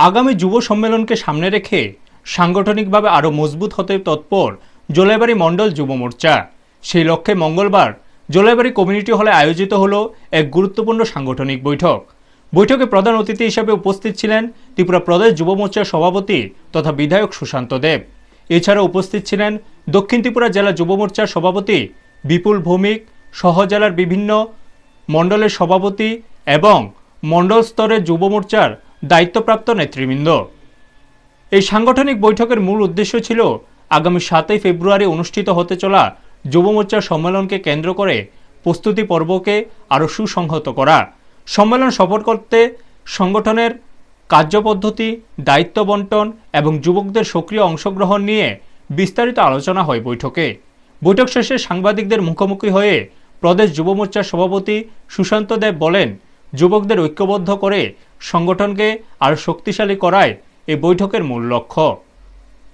আগামী যুব সম্মেলনকে সামনে রেখে সাংগঠনিকভাবে আরও মজবুত হতে তৎপর জোলাইবাড়ি মণ্ডল যুব মোর্চা। সেই লক্ষ্যে মঙ্গলবার জোলাইবাড়ি কমিউনিটি হলে আয়োজিত হলো এক গুরুত্বপূর্ণ সাংগঠনিক বৈঠক। বৈঠকে প্রধান অতিথি হিসেবে উপস্থিত ছিলেন ত্রিপুরা প্রদেশ যুব মোর্চার সভাপতি তথা বিধায়ক সুশান্ত দেব। এছাড়া উপস্থিত ছিলেন দক্ষিণ ত্রিপুরা জেলা যুব মোর্চার সভাপতি বিপুল ভৌমিক সহ জেলার বিভিন্ন মণ্ডলের সভাপতি এবং মণ্ডল স্তরের যুব মোর্চার দায়িত্বপ্রাপ্ত নেতৃবৃন্দ। এই সাংগঠনিক বৈঠকের মূল উদ্দেশ্য ছিল আগামী 7 ফেব্রুয়ারি অনুষ্ঠিত হতে চলা যুব মোর্চার সম্মেলনকে কেন্দ্র করে প্রস্তুতি পর্বকে আরও সুসংহত করা। সম্মেলন সফল করতে সংগঠনের কার্যপদ্ধতি, দায়িত্ব বন্টন এবং যুবকদের সক্রিয় অংশগ্রহণ নিয়ে বিস্তারিত আলোচনা হয় বৈঠকে। বৈঠক শেষে সাংবাদিকদের মুখোমুখি হয়ে প্রদেশ যুব মোর্চার সভাপতি সুশান্ত দেব বলেন, যুবকদের ঐক্যবদ্ধ করে সংগঠনকে আরও শক্তিশালী করাই এই বৈঠকের মূল লক্ষ্য।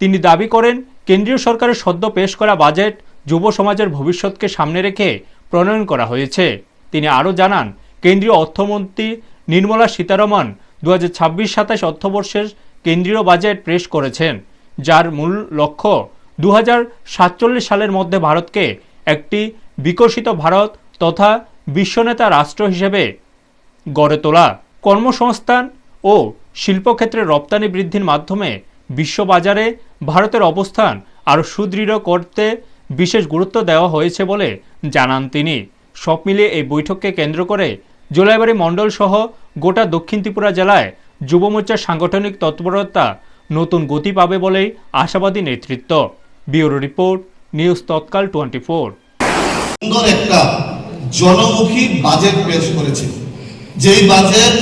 তিনি দাবি করেন, কেন্দ্রীয় সরকারের সদ্য পেশ করা বাজেট যুব সমাজের ভবিষ্যৎকে সামনে রেখে প্রণয়ন করা হয়েছে। তিনি আরও জানান, কেন্দ্রীয় অর্থমন্ত্রী নির্মলা সীতারমণ 2026-27 অর্থবর্ষের কেন্দ্রীয় বাজেট পেশ করেছেন, যার মূল লক্ষ্য 2047 সালের মধ্যে ভারতকে একটি বিকশিত ভারত তথা বিশ্বনেতা রাষ্ট্র হিসেবে গড়ে তোলা। কর্মসংস্থান ও শিল্পক্ষেত্রে রপ্তানি বৃদ্ধির মাধ্যমে বিশ্ববাজারে ভারতের অবস্থান আরও সুদৃঢ় করতে বিশেষ গুরুত্ব দেওয়া হয়েছে বলে জানান তিনি। সব মিলিয়ে এই বৈঠককে কেন্দ্র করে জোলাইবাড়ি মণ্ডল সহ গোটা দক্ষিণ ত্রিপুরা জেলায় যুব মোর্চার সাংগঠনিক তৎপরতা নতুন গতি পাবে বলেই আশাবাদী নেতৃত্ব। ব্যুরো রিপোর্ট, নিউজ তৎকাল 24। সুন্দর একটা জনমুখী বাজেট পেশ করেছে, যেই বাজেট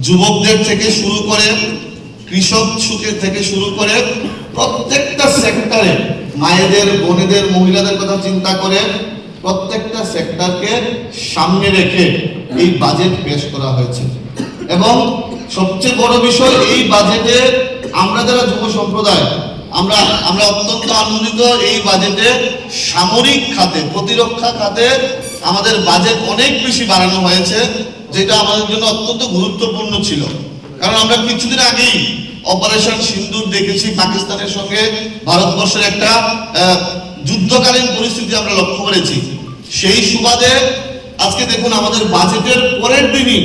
যুবকদের থেকে শুরু করে কৃষক সুখের থেকে শুরু করে প্রত্যেকটা সেক্টরে মায়েদের, বোনেদের, মহিলাদের কথা চিন্তা করে প্রত্যেকটা সেক্টরকে সামনে রেখে এই বাজেট পেশ করা হয়েছে। এবং সবচেয়ে বড় বিষয়, এই বাজেটে আমরা যারা যুব সম্প্রদায় আমরা অত্যন্ত আনন্দিত। এই বাজেটে সামরিক খাতে, প্রতিরক্ষা খাতে আমাদের বাজেট অনেক বেশি বাড়ানো হয়েছে, যেটা আমাদের জন্য অত্যন্ত গুরুত্বপূর্ণ ছিল। কারণ আমরা কিছুদিন আগেই অপারেশন সিন্দুর দেখেছি, পাকিস্তানের সঙ্গে ভারতবর্ষের একটা যুদ্ধকালীন পরিস্থিতি আমরা লক্ষ্য করেছি। সেই সুবাদে আজকে দেখুন, আমাদের বাজেটের পরের দিনই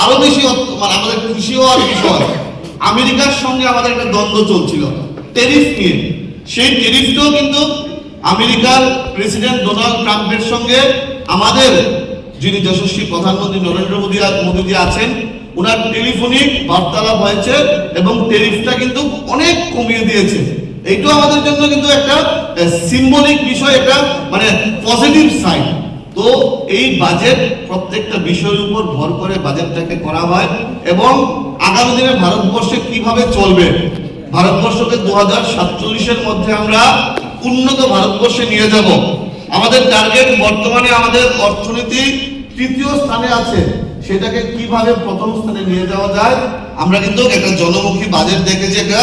আরো বেশি আমাদের খুশি হওয়ার বিষয়, আমেরিকার সঙ্গে আমাদের একটা দ্বন্দ্ব চলছিল ট্যারিফ নিয়ে। সেই ট্যারিফটাও কিন্তু আমেরিকার প্রেসিডেন্ট ডোনাল্ড ট্রাম্পের সঙ্গে আমাদের যিনি যশস্বী প্রধানমন্ত্রী নরেন্দ্র মোদী আছেন, ওনার টেলিফোনিক বার্তালাপ হয়েছে এবং ট্যারিফটা কিন্তু অনেক কমিয়ে দিয়েছে। এইটাও আমাদের জন্য কিন্তু একটা সিম্বলিক বিষয়, একটা মানে পজিটিভ সাইন। তো এই বাজেট প্রত্যেকটা বিষয়ের উপর ভর করে বাজেটটাকে করা হয় এবং আগামী দিনে ভারতবর্ষে কিভাবে চলবে, ভারতবর্ষকে 2047-এর মধ্যে আমরা উন্নত ভারতবর্ষে নিয়ে যাব। আমাদের টার্গেট, বর্তমানে আমাদের অর্থনীতি তৃতীয় স্থানে আছে, সেটাকে কিভাবে প্রথম স্থানে নিয়ে যাওয়া যায়। আমরা কিন্তু একটা জনমুখী বাজেট দেখেছি, একটা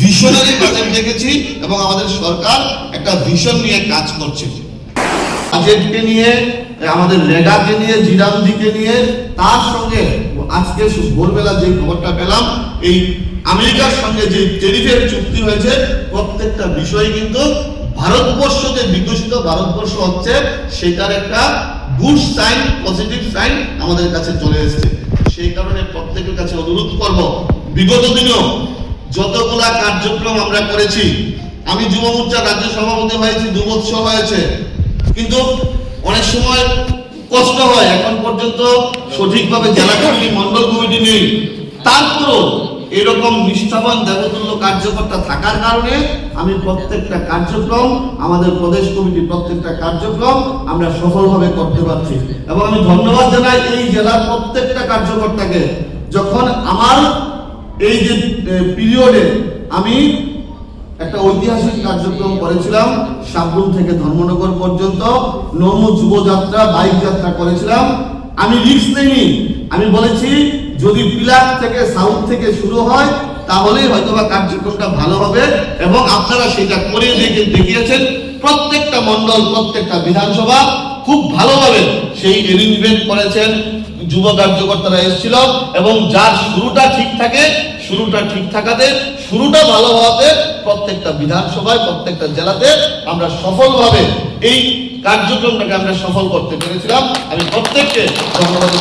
ভিশনারি বাজেট দেখেছি এবং আমাদের সরকার একটা ভিশন নিয়ে কাজ করছে। বাজেটকে নিয়ে, আমাদের রেগাকে নিয়ে, জিরামজিকে নিয়ে, তার সঙ্গে আজকে ভোরবেলা যে খবরটা পেলাম, এই আমেরিকার সঙ্গে যে ট্যারিফের চুক্তি হয়েছে, প্রত্যেকটা বিষয় কিন্তু ভারতবর্ষকে বিকশিত ভারতবর্ষ হচ্ছে, সেটার একটা গুড সাইন, পজিটিভ সাইন আমাদের কাছে চলে এসেছে। সেই কারণে প্রত্যেকের কাছে অনুরোধ করব, বিগত দিনেও যতগুলা কার্যক্রম আমরা করেছি, আমি যুব মোর্চার রাজ্য সভাপতি হয়েছি, 2 বছর হয়েছে, কিন্তু অনেক সময় কষ্ট হয়, এখন পর্যন্ত সঠিকভাবে জেলা কমিটি, মন্ডল কমিটি নেই। তারপরও এরকম নিষ্ঠাবান দেবতুল্য কার্যকর্তা থাকার কারণে আমি প্রত্যেকটা কার্যক্রম, আমাদের প্রদেশ কমিটি প্রত্যেকটা কার্যক্রম আমরা সফলভাবে করতে পারছি। এবং আমি ধন্যবাদ জানাই এই জেলার প্রত্যেকটা কার্যকর্তাকে। যখন আমার এই যে পিরিয়ডে আমি একটা ঐতিহাসিক কার্যক্রম করেছিলাম, সাবরুম থেকে ধর্মনগর পর্যন্ত নমো যুবযাত্রা, বাইক যাত্রা করেছিলাম, আমি রিস্ক নেইনি। আমি বলেছি, যদি বিলাস থেকে সাউথ থেকে শুরু হয় তাহলেই হয়তোবা কার্যক্রমটা ভালো হবে এবং আপনারা সেটা করে দেখিয়েছেন। প্রত্যেকটা মণ্ডল, প্রত্যেকটা বিধানসভা খুব ভালোভাবে সেই অ্যারেঞ্জমেন্ট করেছেন। যুব কার্যকর্তারা এসেছিল এবং যার শুরুটা ঠিক থাকে, শুরুটা ঠিক থাকাতে, শুরুটা ভালো হওয়াতে প্রত্যেকটা বিধানসভায়, প্রত্যেকটা জেলাতে আমরা সফলভাবে এই কার্যক্রমটাকে আমরা সফল করতে পেরেছিলাম। আমি প্রত্যেককে ধন্যবাদ।